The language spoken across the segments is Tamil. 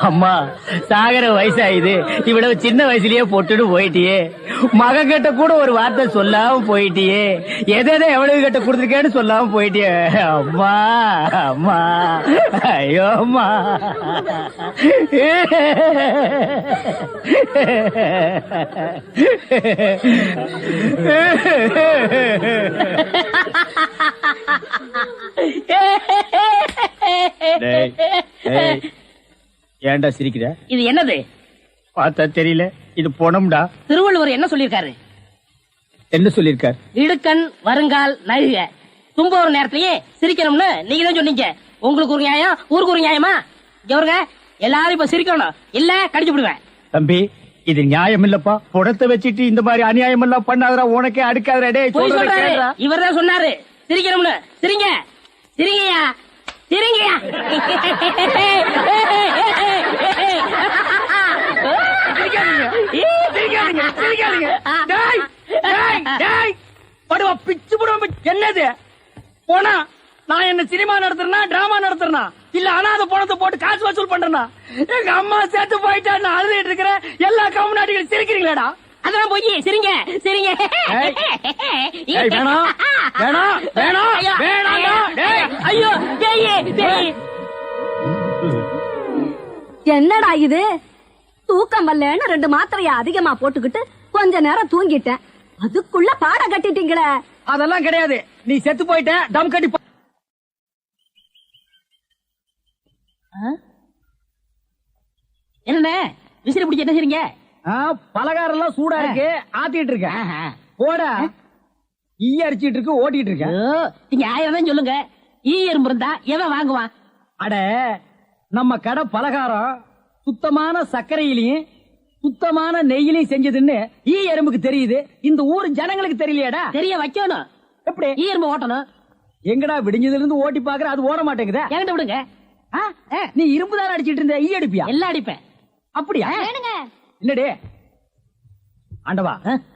அம்மா சாகர வயசாயுது, இவ்வளவு சின்ன வயசுலயே பொட்டுன்னு போயிட்டியே. மகன் கிட்ட கூட ஒரு வார்த்தை சொல்லாம போயிட்டியே. எதை எவ்வளவு கிட்ட கொடுத்துருக்கேன்னு சொல்லாம போயிட்டியே. அம்மா அம்மா, ஐயோ அம்மா. ஏன்டா சிரிக்கிற? இது என்னது? பார்த்தா தெரியல, இது பொணம்டா. திருவள்ளுவர் என்ன சொல்லிருக்காரு? என்ன சொல்லிருக்காரு? இடுக்கண் வருங்கால் நகுக. தும்ப ஒரு நேரத்திலேயே சிரிக்கணும்னு நீங்க தான் சொன்னீங்க. உங்களுக்கு ஒரு நியாயம், ஊருக்கு ஒரு நியாயமா? இவருங்க எல்லாரும் இப்ப சிரிக்கணும், இல்ல கடிச்சு விடுவேன். தம்பி, இது நியாயம் இல்லப்பா. புடத்தை வச்சிட்டு இந்த மாதிரி அநியாயம் எல்லாம் பண்ணாதரா, உனக்கே அடுக்காதரா. இவர் தான் சொன்னாரு சிரிக்கணும்னு. சிரிங்க சிரிங்கயா சிரிங்கயா. பிச்சு போடுவோம். என்னது போனா? நான் என்ன சினிமா நடத்துறேனா, டிராமா நடத்துறேனா, இல்ல அனாதை பணத்தை போட்டு காசு வசூல் பண்றேனா? எங்க அம்மா சேர்த்து போயிட்டா நான் அழுதுட்டு இருக்கிறேன். எல்லா கம்முனாட்டிகளும் சிரிக்கிறீங்களாடா? அதெல்லாம் போய் சிரிங்க சிரிங்க. வேணாம் வேணாம் வேணாம் வேணாம். ஐயோ என்னடா இது? தூக்கம் வரலன்னு 2 மாத்திரைய அதிகமா போட்டுக்கிட்டு கொஞ்ச நேரம் தூங்கிட்டேன். அதுக்குள்ள பாட கட்டிட்டீங்களே. அதெல்லாம் கிடையாது, நீ செத்து போயிட்ட. டம் கட்டி என்ன விசிறி பிடிச்சி என்ன செய்றீங்க? பலகாரம் எல்லாம் சூடா இருக்கு, ஆத்திட்டு இருக்கேன். போடா, ஈ அடிச்சிட்டு இருக்கு, ஓட்டிட்டு இருக்கேன். நீங்க 1000 தான் சொல்லுங்க. ஈ எறும்பு இருந்தா எவன் வாங்குவான்? அட, நம்ம கடை பலகாரம் சுத்தமான சர்க்கரையிலையும் சுத்தமான நெய்யிலையும் செஞ்சதுன்னு ஈ எறும்புக்கு தெரியுது. இந்த ஊர் ஜனங்களுக்கு தெரியலையாடா? தெரிய வைக்கணும். எப்படி? ஈ எறும்பு ஓட்டணும். எங்கடா விடிஞ்சதுல இருந்து ஓட்டி பாக்குற, அது ஓட மாட்டேங்குதா? என்கிட்ட விடுங்க. நீ இரும்பு தானே அடிச்சிட்டு இருந்த, ஈ அடிப்பியா? எல்லாம் அடிப்பேன். அப்படியா? இல்லடே ஆண்டவா,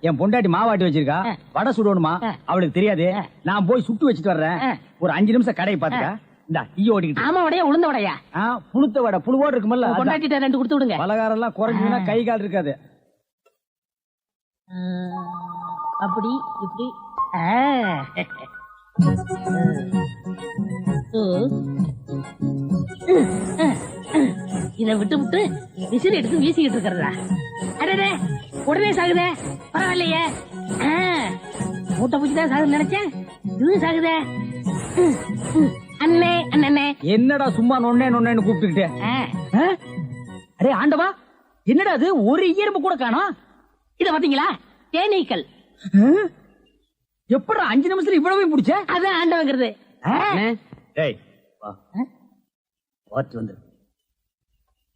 என் பொண்டாட்டி மாவாட்டி வச்சிருக்கா, வடை சுடணுமா, அவளுக்கு தெரியாது. நான் போய் சுட்டு வச்சுட்டு வர்றேன். ஒரு 5 நிமிஷம் கடையை பாத்துக்க. இந்த ஈ ஓடிக்கிட்டு. ஆமா, வடையா உளுந்த வடையா? புளுத்த வடை, புழுவோடு இருக்குமல்ல. பொண்டாட்டிட்ட 2 கொடுத்து விடுங்க. பலகாரம் எல்லாம் குறைஞ்சுன்னா கை கால் இருக்காது. அப்படி இப்படி. இத விட்டு விட்டு விசிறி எடுத்து வீசிக்கிட்டு இருக்கிறதா? அடடே, உடனே சாகுதே. பரவாயில்லையே, மூட்டை பூச்சிதான் சாகுது நினைச்சேன். இது சாகுதே. அண்ணே அண்ணே, என்னடா சும்மா நொண்ணே நொண்ணேன்னு கூப்பிட்டுக்கிட்டே? அரே ஆண்டவா, என்னடா அது? ஒரு ஈரம்பு கூட காணோம். இத பாத்தீங்களா? தேனீக்கள். எப்படா 5 நிமிஷத்துல இவ்வளவு பிடிச்ச? அதான் ஆண்டவங்கிறது.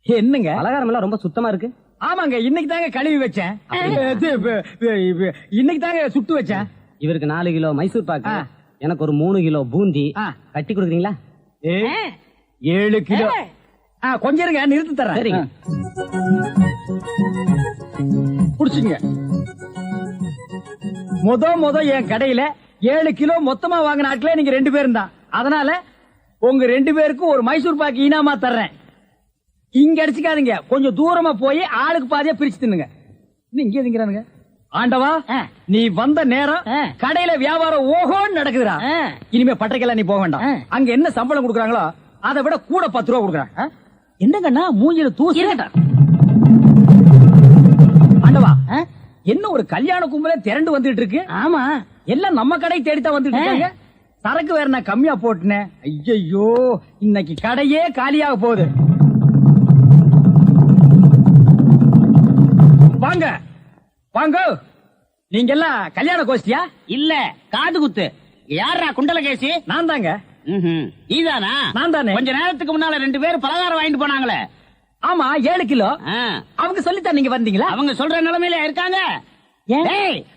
என்னங்க பலகாரம் எல்லாம் ரொம்ப சுத்தமா இருக்கு. ஆமாங்க, இன்னைக்கு தாங்க கழுவி வச்சேன். இன்னைக்கு தாங்க சுட்டு வச்சேன். இவருக்கு 4 கிலோ மைசூர் பாக்கு, எனக்கு ஒரு 3 கிலோ பூந்தி கட்டி கொடுக்குறீங்களா? 7 கிலோ. கொஞ்சம் இருங்க, நிறுத்தி தரேன். சரிங்க, புடிச்சுங்க. முத என் கடையில 7 கிலோ மொத்தமா வாங்கின ஆட்களே நீங்க 2 பேரும் தான். அதனால உங்க 2 பேருக்கும் ஒரு மைசூர் பாக்கு இனாமா தர்றேன். இங்க அடிச்சுக்காதீங்க, கொஞ்சம் தூரமா போய் ஆளுக்கு பாதியா பிரிச்சு தின்னுங்க. இங்கே திங்கிறானுங்க. ஆண்டவா, நீ வந்த நேரம் கடையில வியாபாரம் ஓஹோன்னு நடக்குதுடா. இனிமே பட்டறைக்கெல்லாம் நீ போக வேண்டாம். அங்க என்ன சம்பளம் கொடுக்குறாங்களோ அதை விட கூட 10 ரூபா கொடுக்குறாங்க. என்னங்கண்ணா மூஞ்சில தூசி? ஆண்டவா, என்ன ஒரு கல்யாண கும்பல திரண்டு வந்துட்டு இருக்கு? ஆமா, எல்லாம் நம்ம கடை தேடித்தான் வந்துட்டு இருக்காங்க. சரக்கு வேற நான் கம்மியா போட்டுனேன். ஐயோ, இன்னைக்கு கடையே காலியாக போகுது. வாங்க வாங்க, நீங்க எல்லாம் கல்யாண கோஷ்டியா? இல்ல, காது குத்து. யாரா குண்டலகேசி? நான் தாங்க. நீதானா? நான் தானே. கொஞ்ச நேரத்துக்கு முன்னால 2 பேர் பலகாரம் வாங்கிட்டு போனாங்களே. ஆமா, 7 கிலோ. அவங்க சொல்லித்தான் நீங்க வந்தீங்களா? அவங்க சொல்ற நிலைமையில இருக்காங்க.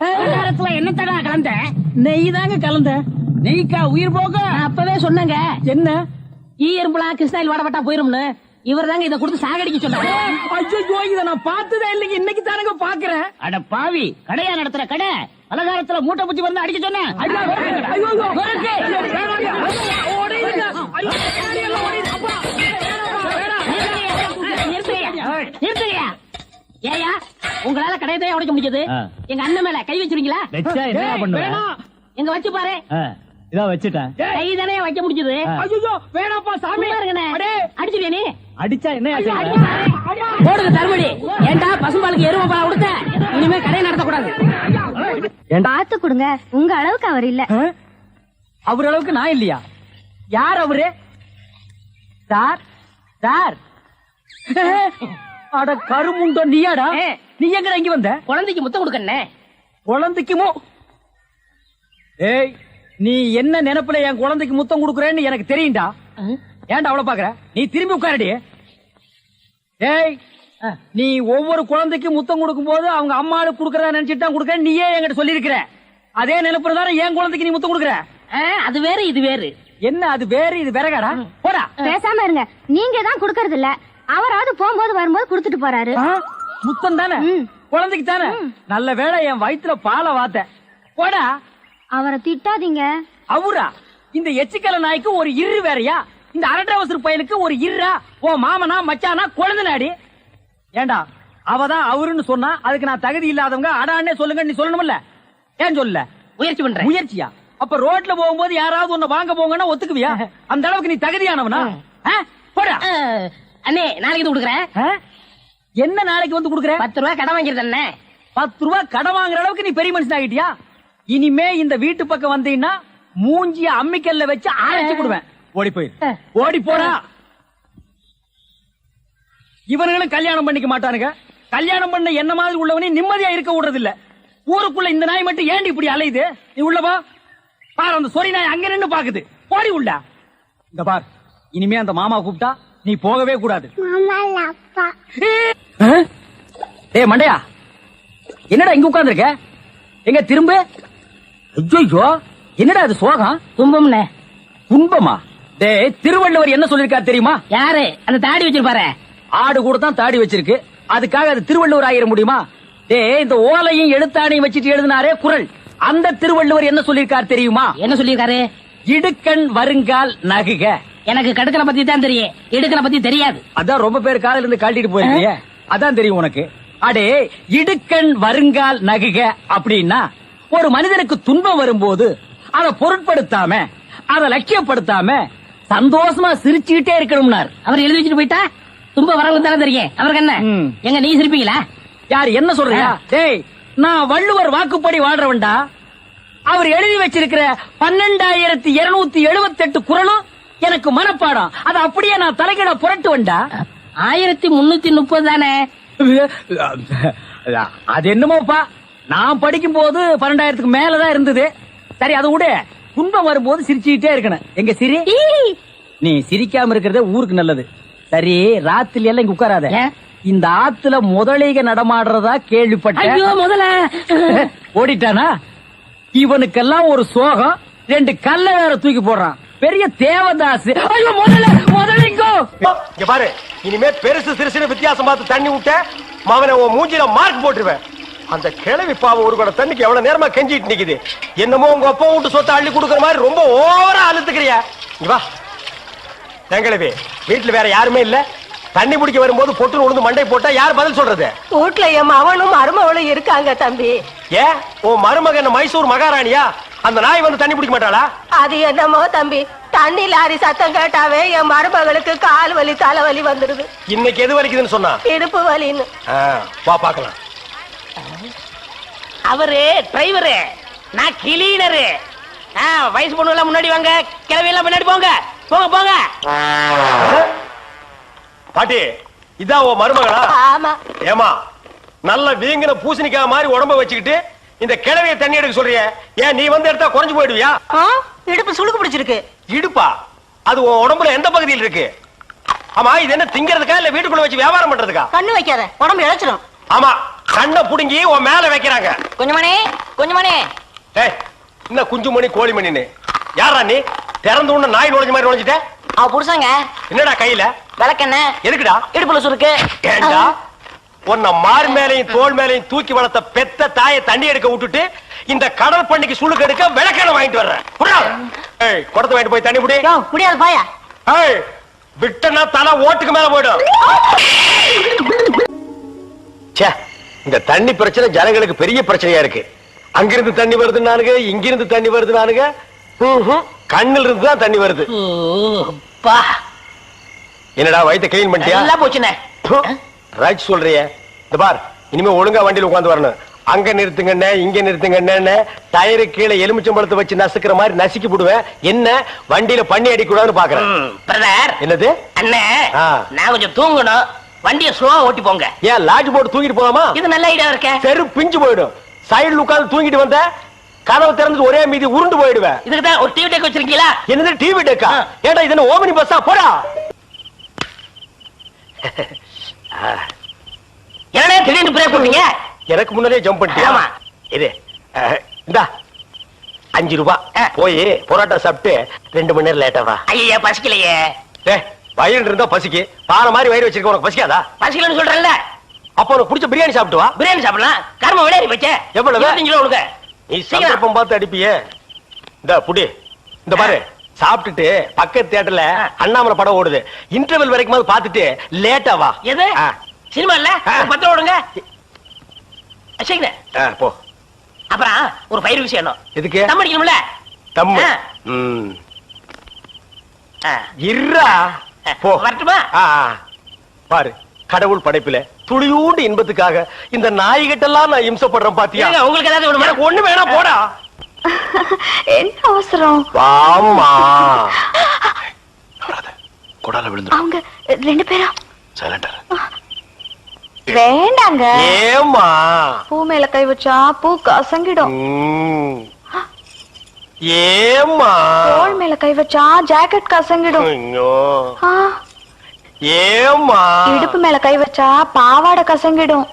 பலகாரத்துல என்ன தடா கலந்த? நெய் தாங்க கலந்த. நெய்க்கா உயிர் போக? அப்பவே சொன்னங்க. என்ன? ஈ எறும்புலாம் கிருஷ்ணாயில் வாடப்பட்டா போயிரும்னு. இவர் தாங்க இதை கொடுத்து சாகடிக்க சொன்னாங்க. ஐயோ, இதை நான் பார்த்ததே இல்லைங்க, இன்னைக்கு தானங்க பாக்குறேன். அட பாவி, கடையா நடத்துற கடை பலகாரத்துல மூட்டை பூச்சி வந்து அடிக்க சொன்ன. தான் உடைக்க முடிஞ்சது. ஆ. எங்க அண்ணன் மேல கை வச்சிருக்கீங்களா? வச்சா என்ன டேய், பண்ணுவேன்? வேணாம். எங்க வச்சு பாரு. இதோ வச்சுட்டேன். கை தானே வைக்க முடிஞ்சது. ஆ. ஐயோ வேணாப்பா சாமி. சும்மா இருங்கண்ணே. அடே. அடிச்சிருவியா நீ? அடிச்சா என்ன அடிச்சு பாரு. போடுங்க தர்மடி. ஏண்டா பசும்பாலுக்கு எருமை பால் கொடுத்த? இனிமே கடை நடத்த கூடாது. பார்த்து கொடுங்க, உங்க அளவுக்கு அவர் இல்ல. அவர் அளவுக்கு நான் இல்லையா? யார் அவரு? Sir sir. அட கருமுண்டோ நீயாடா? நீ எங்கடா இங்க வந்த? குழந்தைக்கு முத்தம் கொடுக்கண்ணே. குழந்தைக்குமோ? ஏய், நீ என்ன நினைப்புல என் குழந்தைக்கு முத்தம் கொடுக்குறேன்னு எனக்கு தெரியும்டா. ஏன்டா அவளை பாக்குற? நீ திரும்பி உட்காரடி. ஏய், நீ ஒவ்வொரு குழந்தைக்கு முத்தம் கொடுக்கும் போது அவங்க அம்மாளுக்கு கொடுக்கறதா நினைச்சிட்டு தான் கொடுக்க நீயே என்கிட்ட சொல்லியிருக்கிற. அதே நினைப்புல தானே என் குழந்தைக்கு நீ முத்தம் கொடுக்குற. அது வேற இது வேறு. என்ன அது வேறு இது வேறகாடா? போடா. பேசாம இருங்க, நீங்க தான் கொடுக்கறது இல்ல. அவராவது போகும்போது வரும்போது கொடுத்துட்டு போறாரு. முத்தம் தானே குழந்தைக்கு தானே. நல்ல வேளை என் வயித்துல பாலை வாத்த. போடா. அவரை திட்டாதீங்க. அவரா? இந்த எச்சிக்கல நாய்க்கு ஒரு இரு வேறயா? இந்த அரட்டவசர் பயலுக்கு ஒரு இருரா? ஓ மாமனா மச்சானா குழந்தை நாடி. ஏண்டா அவதான் அவருன்னு சொன்னா அதுக்கு நான் தகுதி இல்லாதவங்க அடான்னே சொல்லுங்க நீ சொல்லணும்ல? ஏன் சொல்ல? முயற்சி பண்றேன். முயற்சியா? அப்ப ரோட்ல போகும்போது யாராவது உன்னை வாங்க போங்கன்னா ஒத்துக்குவியா? அந்த அளவுக்கு நீ தகுதியானவனா? போடா. அண்ணே நாளைக்கு கொடுக்குறேன். என்ன நாளைக்கு வந்து கொடுக்குற? 10 ரூபாய் கடன் வாங்கிருந்தேன் அண்ணே. 10 ரூபாய் கடன் வாங்குற அளவுக்கு நீ பெரிய மனுஷன் ஆகிட்டியா? இனிமே இந்த வீட்டு பக்கம் வந்தீங்கன்னா மூஞ்சிய அம்மிக்கல்ல வச்சு அரைச்சு விடுவேன். ஓடி போயிரு. ஓடி போடா. இவனுங்களும் கல்யாணம் பண்ணிக்க மாட்டானுங்க. கல்யாணம் பண்ண என்ன மாதிரி உள்ளவனே நிம்மதியா இருக்க விடுறது இல்ல. ஊருக்குள்ள இந்த நாய் மட்டும் ஏண்டி இப்படி அலையுது? நீ உள்ளவா பாரு. அந்த சொறி நாய் அங்க நின்னு பாக்குது. போடி உள்ள. இந்த பார், இனிமே அந்த மாமா கூப்பிட்டா நீ போகவே கூடாது. ஏய் மண்டையா, என்னடா இங்க உட்கார்ந்திருக்க? எங்க திரும்ப? ஐயோ, என்னடா அது சோகம்? துன்பம்னே. துன்பமா? டேய், திருவள்ளுவர் என்ன சொல்லிருக்காரு தெரியுமா? யாரு? அந்த தாடி வச்சிருப்பாரு. ஆடு கூட தான் தாடி வச்சிருக்கு, அதுக்காக அது திருவள்ளுவர் ஆயிர முடியுமா? டேய், இந்த ஓலையும் எழுத்தாணையும் வச்சிட்டு எழுதினாரே குறள், அந்த திருவள்ளுவர் என்ன சொல்லிருக்காரு தெரியுமா? என்ன சொல்லிருக்காரு? இடுக்கண் வருங்கால் நகுக. எனக்கு கடுக்கனை பத்தி தான் தெரியும், இடுக்கனை பத்தி தெரியாது. அதான் ரொம்ப பேர் காலையில இருந்து காட்டிட்டு போயிருக்கீங்க, அதான் தெரியும் உனக்கு. அடே, இடுக்கண் வருங்கால் நகுக அப்படின்னா ஒரு மனிதனுக்கு துன்பம் வரும்போது அதை பொருட்படுத்தாம அதை லட்சியப்படுத்தாம சந்தோஷமா சிரிச்சுக்கிட்டே இருக்கணும்னார். அவர் எழுதி வச்சுட்டு போயிட்டா துன்பம் வரவங்க தானே தெரியும். அவருக்கு என்ன? எங்க நீ சிரிப்பீங்களா? யார் என்ன சொல்றியா? டேய், நான் வள்ளுவர் வாக்குப்படி வாழ்றவன்டா. அவர் எழுதி வச்சிருக்கிற 12,278 குறளும் எனக்கு மனப்பாடம். அது அப்படியே நான் தலைகீழ புரட்டுவன்டா. 1330 தானே? அது என்னமோப்பா, நான் படிக்கும் போது 12,000க்கு மேலதான் இருந்தது. சரி, அது விட துன்பம் வரும்போது சிரிச்சுக்கிட்டே இருக்கணும். எங்க சிரி? நீ சிரிக்காம இருக்கிறதே ஊருக்கு நல்லது. சரி, ராத்திரி எல்லாம் இங்க உட்காராத. இந்த ஆத்துல முதலைக நடமாடுறதா கேள்விப்பட்டேன். ஐயோ, முதல்ல ஓடிட்டானா? இவனுக்கெல்லாம் ஒரு சோகம், 2 கல்ல வேற தூக்கி போடுறான். பெரிய தேவதாஸ். ஐயோ, முதலிங்கோ. இங்க பாரு, இனிமே பெருசு சிறுசு வித்தியாசம் பார்த்து தண்ணி விட்ட மகனை உன் மூஞ்சில மார்க் போட்டுருவேன். அந்த கிழவி பாவம் ஒரு கூட தண்ணிக்கு எவ்வளவு நேரமா கெஞ்சிட்டு நிக்குது. என்னமோ உங்க அப்பா வீட்டு சொத்தை அள்ளி கொடுக்கற மாதிரி ரொம்ப ஓவரா அழுத்துக்கிறியா? வா கிழவி, வீட்டுல வேற யாருமே இல்ல. தண்ணி பிடிக்க வரும்போது பொட்டுன்னு உழுந்து மண்டை போட்டா யார் பதில் சொல்றது? வீட்டுல என் மகனும் மருமகளும் இருக்காங்க தம்பி. ஏன் உன் மருமக என்ன மைசூர் மகாராணியா? அந்த நாய் வந்து தண்ணி பிடிக்க மாட்டாளா? அது என்னமோ தம்பி, தண்ணி லாரி சத்தம் கேட்டாவே என் மருமகளுக்கு கால் வலி தலைவலி வந்துடுது. இன்னைக்கு எது வலிக்குதுன்னு சொன்னா? இடுப்பு வலின்னு. வா பாக்கலாம். அவரு டிரைவரு, நான் கிளீனரு. வயசு பொண்ணு எல்லாம் முன்னாடி வாங்க, கிளவி எல்லாம் முன்னாடி போங்க. போங்க போங்க. பாட்டி, இதான் உன் மருமகளா? ஆமா. ஏமா, நல்ல வீங்கின பூசணிக்காய் மாதிரி உடம்ப வச்சுக்கிட்டு இந்த கிழவிய தண்ணி எடுக்க சொல்றிய? ஏன் நீ வந்து எடுத்தா குறைஞ்சு போயிடுவியா? இடுப்பு சுளுக்கு பிடிச்சிருக்கு. இடுப்பா? அது உன் உடம்புல எந்த பகுதியில் இருக்கு? ஆமா, இது என்ன திங்கிறதுக்கா இல்ல வீட்டுக்குள்ள வச்சு வியாபாரம் பண்றதுக்கா? கண்ணு வைக்காத, உடம்பு இழைச்சிடும். ஆமா, கண்ணை புடுங்கி உன் மேல வைக்கிறாங்க. கொஞ்சமணி, கொஞ்சமணி. ஏய், என்ன குஞ்சுமணி கோழிமணின்னு? யாரா நீ? திறந்து உள்ள நாய் நுழைஞ்ச மாதிரி நுழைஞ்சிட்ட? அவ புருஷங்க. என்னடா கையில? விளக்கெண்ண. எதுக்குடா? இடுப்புல சுருக்கு. ஏண்டா உன்னை மார் மேலையும் தோல் மேலையும் தூக்கி வளர்த்த பெத்த தாயை தண்ணி எடுக்க விட்டுட்டு இந்த கடல் பண்ணிக்கு சுளுக்கு எடுக்க விளக்கெண்ண வாங்கிட்டு வர்றேன். குடத்தை வாங்கிட்டு போய் தண்ணி புடி. முடியாது பாயா. விட்டனா தலை ஓட்டுக்கு மேல போயிடும். இந்த தண்ணி பிரச்சனை ஜனங்களுக்கு பெரிய பிரச்சனையா இருக்கு. அங்கிருந்து தண்ணி வருதுன்னானுங்க, இங்கிருந்து தண்ணி வருதுன்னானுங்க. கண்ணில் இருந்து தான் தண்ணி வருது. என்னடா வயித்தை கிளீன் பண்ணிட்டியா? எல்லாம் போச்சுனே. ரைட் சொல்றிய. இந்த பார், இனிமே ஒழுங்கா வண்டியில உட்கார்ந்து வரணும். அங்க நிறுத்துங்கண்ணே, இங்க நிறுத்துங்கண்ணே, டயரு கீழே எலுமிச்சம்பழத்தை வச்சு நசுக்கிற மாதிரி நசுக்கி போடுவேன். என்ன வண்டியில பண்ணி அடிக்கூடாதுன்னு பாக்குறேன். பிரதர், என்னது அண்ணே, நான் கொஞ்சம் தூங்கணும். வண்டியை ஸ்லோவா ஓட்டி போங்க. ஏன் லாட்ஜ் போட்டு தூங்கிட்டு போலாமா? இது நல்ல ஐடியா இருக்க. தெரு பிஞ்சு போயிடும். சைடுல உட்கார்ந்து தூங்கிட்டு வந்த கதவு திறந்து ஒரே மீதி உருண்டு போயிடுவேன். இதுக்கு தான் ஒரு டிவி டெக் வச்சிருக்கீங்களா? என்னது டிவி டெக்கா? ஏடா இது என்ன ஓமினி பஸ்ஸா? போடா. என்னடா திடீர்னு பிரேக் போட்டீங்க? எனக்கு முன்னாடியே ஜம்ப் பண்ணிட்டியா? ஆமா. இது இந்தா 5 ரூபாய். போய் பொரோட்டா சாப்பிட்டு 2 மணி நேரம் லேட்டா வா. ஐயா பசிக்கலையே. வயிறு இருந்தா பசிக்கு. பாறை மாதிரி வயிறு வச்சிருக்க, உனக்கு பசிக்காதா? பசிக்கலன்னு சொல்றேன்ல. அப்ப உனக்கு பிடிச்ச பிரியாணி சாப்பிட்டு வா. பிரியாணி சாப்பிடலாம். கர்ம விளையாடி வச்ச. எவ்வளவு? 25 கிலோ கொடுங்க. நீ சந்தர்ப்பம் பார்த்து அடிப்பியே. இந்த புடி, இந்த பாரு, சாப்பிட்டுட்டு பக்கத்து தியேட்டர்ல அண்ணாமலை படம் ஓடுது. இன்டர்வல் வரைக்கும் பாத்துட்டு லேட்டா வா. எது சினிமா இல்ல? 10 ஓடுங்க. போ. அப்புறம் ஒரு பயிர் விஷயம். எதுக்கு? தம் அடிக்கணும்ல. தம் இருடா. போ. வரட்டுமா? பாரு, கடவுள் படைப்புல துளியூண்டு இன்பத்துக்காக இந்த நாய்கிட்டெல்லாம் நான் இம்சப்படுறேன் பாத்தியா? உங்களுக்கு ஏதாவது ஒண்ணு எனக்கு ஒண்ணு வேணா. போடா. என்ன அவசரம்? வாமா. கொடால விழுந்து அவங்க 2 பேரும் சைலண்டர். வேண்டாங்க. ஏமா? பூ மேல கை வச்சா பூ கசங்கிடும். ஏமா? தோள் மேல கை வச்சா ஜாக்கெட் கசங்கிடும். ஏமா? இடுப்பு மேல கை வச்சா பாவாடை கசங்கிடும்.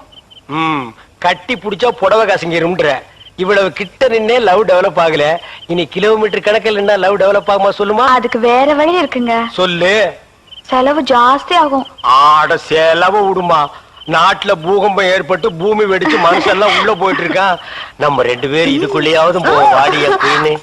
கட்டி புடிச்சா புடவை கசங்கிரும்ன்ற. இவ்வளவு கிட்ட நின்னே லவ் டெவலப் ஆகல. இனி கிலோமீட்டர் கணக்கில் நின்னா லவ் டெவலப் ஆகுமா சொல்லுமா? அதுக்கு வேற வழி இருக்குங்க. சொல்லு. செலவு ஜாஸ்தி ஆகும். ஆட செலவு விடுமா. நாட்டுல பூகம்பம் ஏற்பட்டு பூமி வெடிச்சு மனுஷெல்லாம் உள்ள போயிட்டு இருக்கான். நம்ம 2 பேரும் இதுக்குள்ளேயாவது வாடி அப்படின்னு.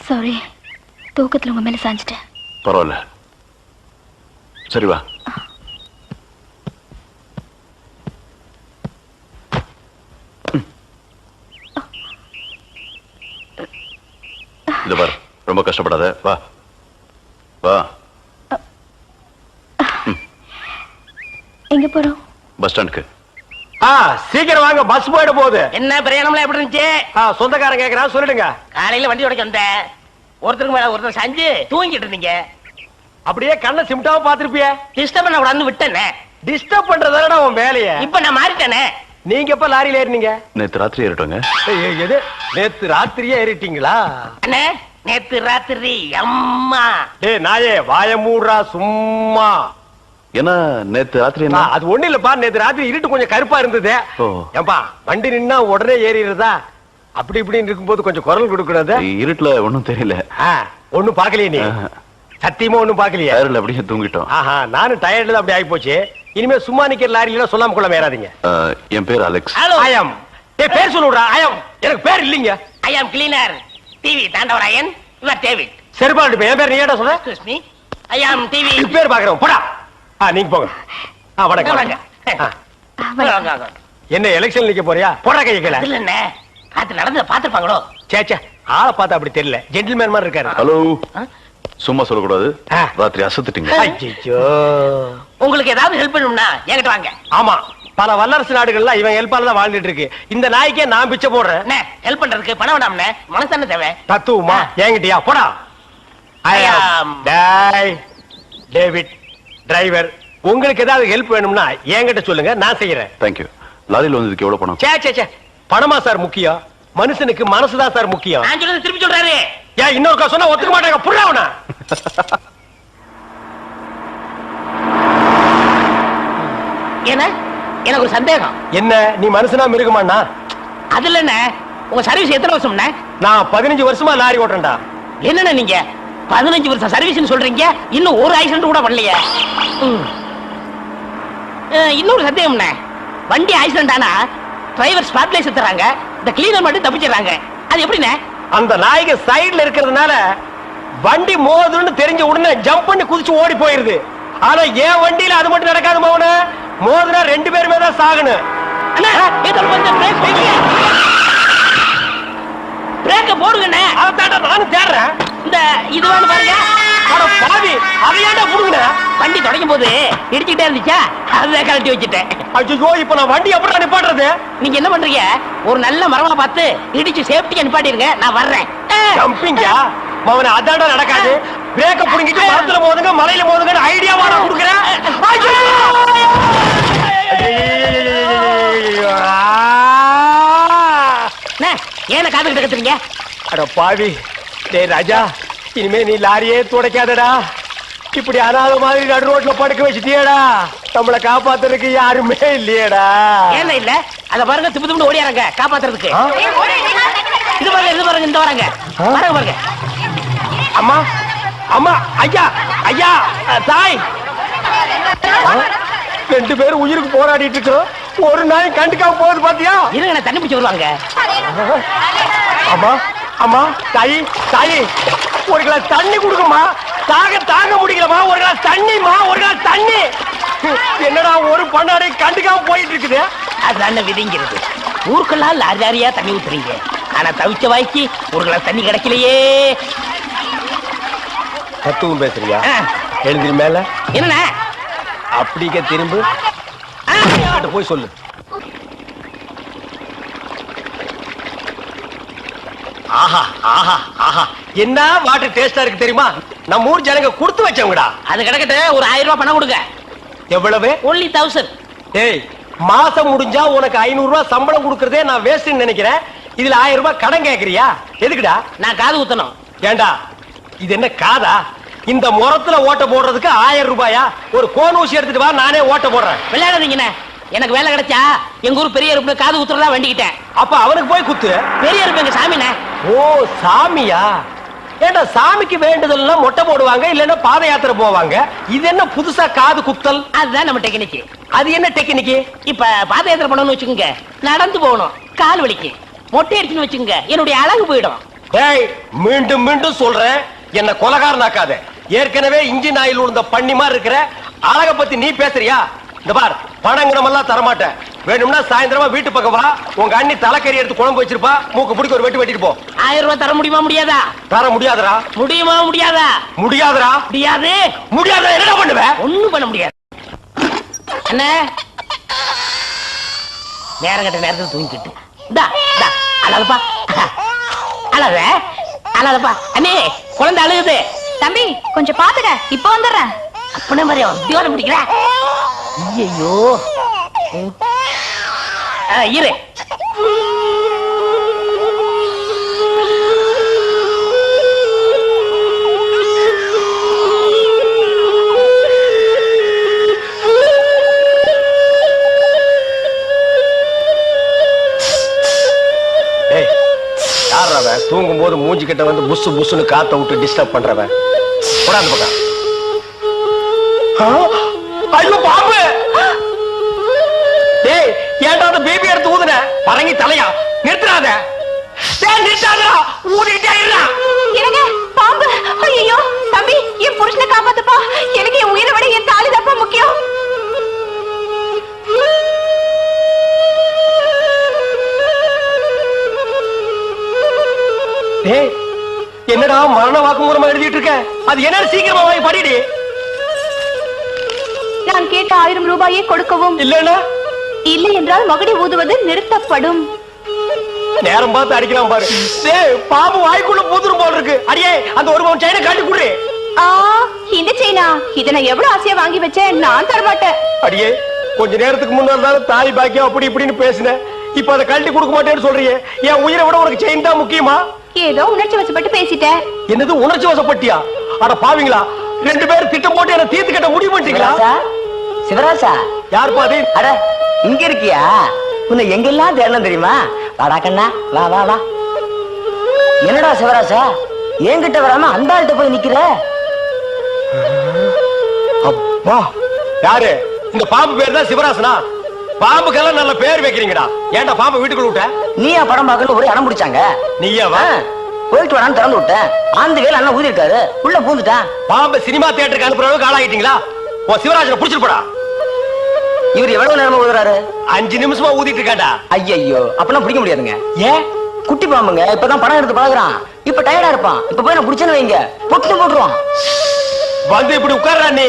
சாரி, தூக்கத்துல உங்க மேல சாஞ்சிட்டேன். பரவாயில்ல, சரி வா. இது பாரு, ரொம்ப கஷ்டப்படாத. வா வா. எங்க போறோம்? பஸ் ஸ்டாண்டுக்கு. சீக்கிரம் வாங்க, பஸ் போயிட போகுது. என்ன பிரயாணம்லாம் எப்படி இருந்துச்சு? சொந்தக்காரன் கேக்குறான், சொல்லிடுங்க. காலையில வண்டி உடைக்க வந்தேன். ஒருத்தருக்கு மேல ஒருத்தர் சாஞ்சு தூங்கிட்டு இருந்தீங்க. அப்படியே கண்ணை சிமிட்டாம பாத்துருப்பிய. டிஸ்டர்ப் பண்ண கூடாதுன்னு விட்டேனே. டிஸ்டர்ப் பண்றதானடா உன் வேலைய. இப்ப நான் மாறிட்டேனே. நீங்க எப்ப லாரியில ஏறினீங்க? நேத்து ராத்திரி ஏறிட்டோங்க. எது? நேத்து ராத்திரியே ஏறிட்டீங்களா? அண்ணே, நேத்து ராத்திரி. அம்மா டேய் நாயே, வாய மூடுறா சும்மா. என்ன நேத்து ராத்திரி? என்ன அது ஒண்ணு இல்லப்பா, நேத்து ராத்திரி இருட்டு கொஞ்சம் கருப்பா இருந்தது. ஏன்பா வண்டி நின்னா உடனே ஏறிடுறதா? அப்படி இப்படின்னு இருக்கும்போது கொஞ்சம் குரல் கொடுக்கறது. இருட்டுல ஒண்ணும் தெரியல. ஒண்ணும் பாக்கலையே நீ? சத்தியமா ஒண்ணும் பாக்கலையே? டயர்ல அப்படியே தூங்கிட்டோம். நானும் டயர்ட்ல அப்படி ஆகி போச்சு. இனிமே சும்மா நிக்கிற லாரியில சொல்லாம கொள்ள ஏறாதீங்க. என் பேர் அலெக்ஸ். ஐயம். பேர் சொல்லுடா. ஐயம். எனக்கு பேர் இல்லீங்க. I am cleaner TV Thandavarayan. Your David. செருப்பாடு என் பேர் நீ ஏடா சொல்ற? Excuse me, I am TV. பேர் பாக்குறோம். போடா. நீங்க போங்க. வணக்கம். என்ன எலெக்ஷன் நிக்க போறியா? போடா கைய கீழ. இல்ல என்ன காத்து நடந்து பாத்துப்பாங்களோ? சேச்சே, ஆளை பார்த்தா அப்படி தெரியல. ஜென்டில்மேன் மாதிரி இருக்காரு. ஹலோ, சும்மா சொல்லக்கூடாது. ராத்திரி அசத்துட்டீங்க. ஐயோ, உங்களுக்கு ஏதாவது ஹெல்ப் பண்ணணும்னா என்கிட்ட வாங்க. ஆமா, பல வல்லரசு நாடுகள்ல இவன் ஹெல்ப்பால தான் வாழ்ந்துட்டு இருக்கு. இந்த நாய்க்கே நான் பிச்சை போடுறேன். ஹெல்ப் பண்றதுக்கு பணம் வேண்டாம்னே, மனசான தேவை. தத்துவமா? என்கிட்டயா? போடா. டேவிட் டிரைவர், உங்களுக்கு ஏதாவது ஹெல்ப் வேணும்னா என்கிட்ட சொல்லுங்க, நான் செய்யறேன். தேங்க்யூ. லாரியில் வந்ததுக்கு எவ்வளவு பணம்? சே பணமா சார் முக்கியம்? மனுஷனுக்கு மனசுதான் சார் முக்கியம். நான் சொல்றது திருப்பி சொல்றாரு. ஏன் இன்னொரு சொன்னா ஒத்துக்க மாட்டாங்க. புறாவனா? என்ன? எனக்கு ஒரு சந்தேகம். என்ன, நீ மனுஷனா மிருகமாண்ணா? அதுல என்ன, உங்க சர்வீஸ் எத்தனை வருஷம்ண்ணே? நான் 15 வருஷமா லாரி ஓட்டுறேன்டா. என்னண்ணே நீங்க 15 வருஷம் சர்வீஸ்னு சொல்றீங்க, இன்னும் ஒரு ஆக்சிடென்ட் கூட பண்ணலையே. இன்னொரு சந்தேகம்ண்ணே, வண்டி ஆக்சிடென்ட் ஆனா டிரைவர் ஸ்பாட்ல செத்துறாங்க, இந்த கிளீனர் மட்டும் தப்பிச்சிடறாங்க. அது எப்படிண்ணே? அந்த நாய்க்கு சைடுல இருக்கிறதுனால வண்டி மோதுன்னு தெரிஞ்ச உடனே ஜம்ப் பண்ணி குதிச்சு ஓடி போயிருது. ஆனா என் வண்டியில அது மட்டும் நடக்காது மோன. மோதுனா 2 பேருமே தான் சாகணும். அண்ணா ஏதோ கொஞ்சம் பிரேக்க போடுங்கண்ணே. அதான்டா நானும் தேடுறேன். இந்த இது வேணும் பாருங்க. அட பாவி, அதையாண்டா புடுங்கண்ணே. வண்டி தொடங்கும் போது இடிச்சுக்கிட்டே இருந்துச்சா, அதை கழட்டி வச்சுட்டேன். ஐயோ, இப்ப நான் வண்டி எப்படி நிப்பாட்டுறது? நீங்க என்ன பண்றீங்க, ஒரு நல்ல மரமா பார்த்து இடிச்சு சேஃப்டியா நிப்பாட்டிருங்க, நான் வர்றேன். ஜம்பிங்கா மவன, அதான்டா நடக்காது. பிரேக்க புடுங்கிட்டு மரத்துல மோதுங்க, மலையில மோதுங்க ஐடியாவா நான் கொடுக்குறேன். ஏன காதுகிட்ட கத்துறீங்க? அட பாவி, டேய் ராஜா, இனிமே நீ லாரியே துடைக்காதடா. இப்படி அனாத மாதிரி நடு ரோட்ல படுக்க வச்சுட்டியேடா. நம்மளை காப்பாத்துறதுக்கு யாருமே இல்லையேடா. ஏன் இல்ல, அத பாருங்க, திப்பு திப்பு ஓடியாரங்க காப்பாத்துறதுக்கு. இது பாருங்க, இது பாருங்க, இந்த வராங்க பாருங்க பாருங்க. அம்மா அம்மா, ஐயா ஐயா, தாய், 2 பேரும் உயிருக்கு போராடிட்டு இருக்கோம். ஒரு நாய் கண்டுக்காம போகுது பாத்தியா? இருங்க, தண்ணி பிடிச்சு வருவாங்க. அம்மா அம்மா, தாயி தாயி, ஒரு கிளாஸ் தண்ணி கொடுக்குமா. தாங்க முடியலமா. ஒரு கிளாஸ் தண்ணிமா, ஒரு கிளாஸ் தண்ணி. என்னடா ஒரு பண்ணாடை கண்டுக்காம போயிட்டு இருக்குது. அதுதான விதிங்கிறது. ஊருக்கெல்லாம் லாரி லாரியா தண்ணி ஊத்துறீங்க, ஆனா தவிச்ச வாய்க்கு ஒரு கிளாஸ் தண்ணி கிடைக்கலையே. தத்துவம் பேசுறியா? எழுந்திரி மேல. என்ன அப்படிக்க திரும்ப போய் சொல்லு. ஆஹா ஆஹா ஆஹா, என்ன வாட்டர் டேஸ்டா இருக்கு தெரியுமா? நம்ம ஊர் ஜனங்க கொடுத்து வச்சவங்கடா. அது கிடக்கட்டு, ஒரு 1000 ரூபாய் பணம் கொடுங்க. எவ்வளவு? only 1000. டேய், மாசம் முடிஞ்சா உனக்கு 500 ரூபாய் சம்பளம் கொடுக்கறதே நான் வேஸ்ட்னு நினைக்கிறேன். இதுல 1000 ரூபாய் கடன் கேக்குறியா? எதுக்குடா? நான் காது ஊத்தணும். ஏண்டா, இது என்ன காதா? இந்த முறத்துல ஓட்ட போடுறதுக்கு 1000 ரூபாயா? ஒரு கோன் ஊசி எடுத்துட்டு வா, நானே ஓட்ட போடுறேன். விளையாடாதீங்கண்ணே, எனக்கு வேலை கிடைச்சா எங்க ஊர் பெரிய இருப்பு காது ஊத்துறதா வேண்டிக்கிட்டேன். அப்ப அவனுக்கு போய் குத்து. பெரிய இருப்பு எங்க சாமிண்ணே. ஓ சாமியா? ஏண்டா, சாமிக்கு வேண்டுதல்லாம் மொட்டை போடுவாங்க, இல்லன்னா பாத யாத்திரை போவாங்க. இது என்ன புதுசா காது குத்தல்? அதுதான் நம்ம டெக்னிக். அது என்ன டெக்னிக்? இப்ப பாத யாத்திரை பண்ணணும்னு வச்சுக்கோங்க, நடந்து போகணும், கால் வலிக்கு. மொட்டை அடிச்சுன்னு வச்சுக்கோங்க, என்னுடைய அழகு போயிடும். டேய், மீண்டும் மீண்டும் சொல்றேன், என்ன கொலகாரனாக்காத. ஏற்கனவே இன்ஜின் ஆயில் உள்ள பண்ணி மாதிரி இருக்கிற அழக பத்தி நீ பேசுறியா? இந்த பார், பணங்கனமெல்லாம் தரமாட்டேன். வேணும்னா சாயந்தரமா வீட்டு பக்கம் வா, உங்க அண்ணி தலைக்கறி எடுத்து குழம்பு வச்சிருப்பா, மூக்கு பிடிக்க ஒரு வெட்டி வெட்டிட்டு போ. 1000 ரூபாய் தர முடியுமா முடியாதா? தர முடியாதுடா. முடியுமா முடியாதா? முடியாதுடா. முடியாது. முடியாத என்ன பண்ணுவ? ஒண்ணும் பண்ண முடியாது. அண்ணே, நேரம் கட்ட நேரத்தில் தூங்கிட்டு அழகப்பா, அழக அழகப்பா. அண்ணே, குழந்தை அழுகுது. தம்பி கொஞ்சம் பாத்துக்க, இப்ப வந்துடுறேன். அப்பனே மாதிரி உத்தியோகம் பிடிக்கிற. ஐயோ, இரு. தூங்கும் போது மூஞ்சி கிட்ட வந்து புசு புசுன்னு காத்த விட்டு டிஸ்டர்ப் பண்றவன். போடாது பக்கம். ஐயோ பாம்பு! டேய், ஏன்டா அந்த பேபி எடுத்து ஊதுன? பரங்கி தலையா? நிறுத்துறாத. டேய் நிறுத்தாதடா, ஊதிட்டே இருடா. எனக்கு பாம்பு. ஐயோ தம்பி, என் புருஷனை காப்பாத்துப்பா. எனக்கு என் உயிரை விட என் தாலி தப்பா முக்கியம். டேய், என்னடா மரண வாக்குமூலமா எழுதிட்டு இருக்க? அது என்ன, சீக்கிரமா வாங்கி படிடி. நான் கேட்ட 1000 ரூபாயை கொடுக்கவும், இல்லன்னா இல்லை என்றால் மகுடி ஊதுவது நிறுத்தப்படும். நேரம் பார்த்து அடிக்கலாம் பாரு. டேய், பாம்பு வாய்க்குள்ள பூதுரும் போல இருக்கு. அடியே, அந்த ஒரு பவுன் செயினை காட்டி குடுறே. இந்த செயினா? இதை நான் எவ்வளவு ஆசையா வாங்கி வச்சேன், நான் தரமாட்டேன். அடியே, கொஞ்ச நேரத்துக்கு முன்னாடி தாலி பாக்கியம் அப்படி இப்படின்னு பேசினேன். இப்ப அதை கழட்டி கொடுக்க மாட்டேன்னு சொல்றியே. என் உயிரை விட உனக்கு செயின் தான் முக்கியமா? ஏதோ உணர்ச்சி வசப்பட்டு பேசிட்டேன். என்னது உணர்ச்சி வசப்பட்டியா? அட பாவீங்களா, 2 பேரும் திட்டம் போட்டு என்ன தீர்த்து கட்ட முடிவு பண்ணிட்டீங்களா? சிவராசா, யார் பாதி? அட இங்க இருக்கியா? உன்னை எங்கெல்லாம் தேடணும் தெரியுமா? வாடா கண்ணா, வா வா வா. என்னடா சிவராசா, என்கிட்ட வராம அந்த ஆள்கிட்ட போய் நிக்கிற? அப்பா, யாரு இந்த பாம்பு பேர் தான் சிவராசனா? பாம்புக்கெல்லாம் நல்ல பேர் வைக்கிறீங்கடா. ஏன்டா பாம்பு வீட்டுக்குள்ள விட்ட? நீயா படம் பார்க்கணும் ஒரே அடம் பிடிச்சாங்க. நீயா வா. போயிட்டு வரான்னு திறந்து விட்டேன். ஆந்து வேலை அண்ணன் ஊதி இருக்காரு, உள்ள பூந்துட்டான். பாம்பு சினிமா தியேட்டருக்கு அனுப்புற அளவுக்கு ஆளாகிட்டீங்களா? உன் சிவராஜனை புடிச்சிட்டு போடா. இவர் எவ்வளவு நேரமா ஊதுறாரு? 5 நிமிஷமா ஊதிட்டு இருக்காண்டா. ஐயோ, அப்பெல்லாம் பிடிக்க முடியாதுங்க. ஏன்? குட்டி பாம்புங்க, இப்பதான் படம் எடுத்து பழகுறான். இப்ப டயர்டா இருப்பான். இப்ப போய் நான் பிடிச்சேன்னு வைங்க, பொட்டு போட்டுருவான். வந்து இப்படி உட்கார்றா நீ.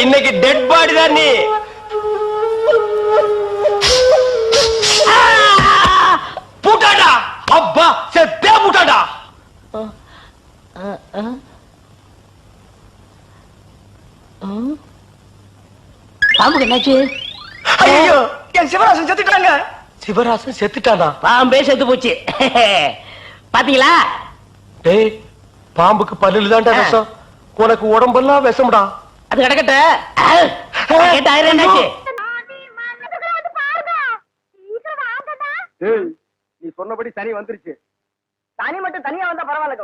இன்னைக்கு டெட் பாடி தான் நீ. பூட்டாடா. அப்பா, செத்தே பூட்டாடா. பாம்புக்கு என்னாச்சு? ஐயோ, என் சிவராசன் செத்துட்டாங்க. சிவராசன் செத்துட்டானா? பாம்பே செத்து போச்சு. பாத்தீங்களா? டேய், பாம்புக்கு பல்லுல தான்டா விஷம். உனக்கு உடம்பெல்லாம் விஷம்டா. அது கிடக்கட்ட. என்னாச்சு? நீ சொன்னபடி சனி வந்துருச்சு. தனி மட்டும் தனியா வந்தா பரவாயில்ல.